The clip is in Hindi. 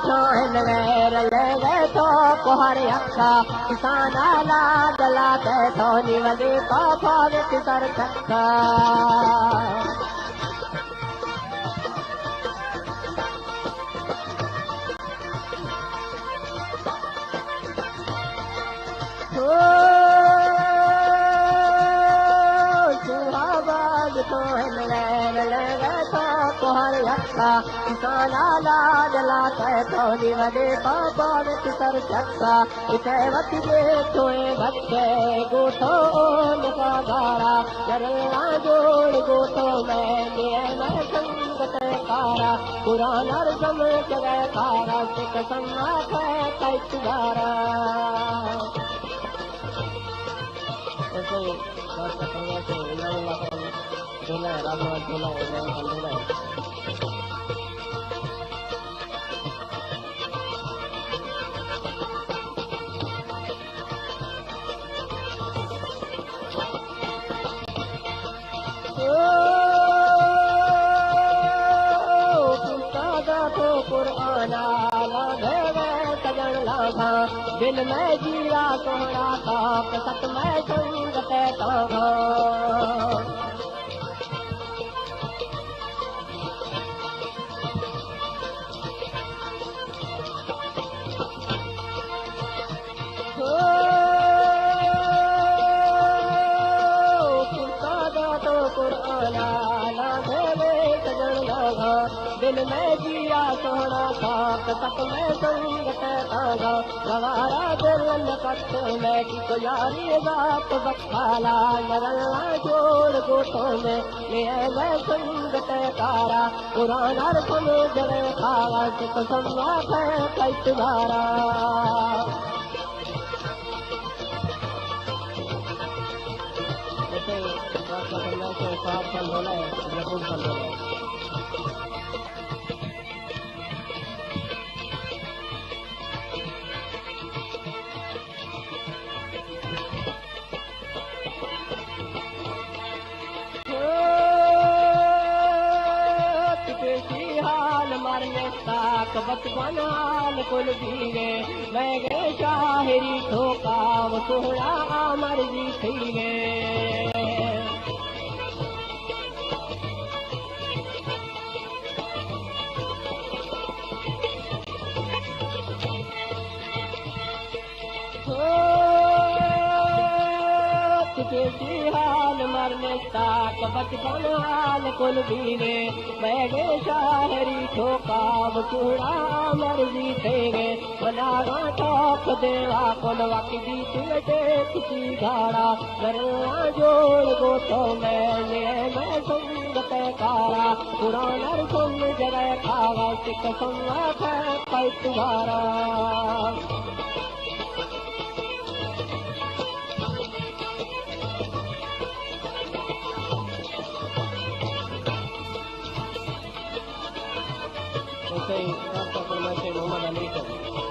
ठाहिन गैर लॻे थो कुहर अखा किसान आला दला ते थो नी वॾे पापा विच सर चखा किसान आला जला थोड़ी वॾे बाबा विच सर चखा इते वठी थोए बच्चे गोठो गारा जरा जोड़ गोठो में संगत कारा पुराना रसम जगह कारा सिक सन्ना कैच गारा दिल में जीरा सोना था सत में संगत था दिल में जिया सोना था सत में संगत था गवारा दिल कट में की तो यारी बात बखाला नरला जोड़ गोठों में मैं संगत तारा पुराना रसम जड़े खावा सिक सन्ना कैच गारा बचपन हाल कुल बीगे मैं गए शाहरी ठोका वो सोहरा मर्जी थी गे हाल मरने ताक बचपन हाल कुल बीगे मैं गए शाहरी ठोका चूड़ा मर्जी थे बनागा टॉप देवा कुल वकी दी किसी घाड़ा गरला जोड़ गोठो मैं संगत कारा पुराना सुन जगह खावा सिक सुना कैच गारा मोहम्मद अली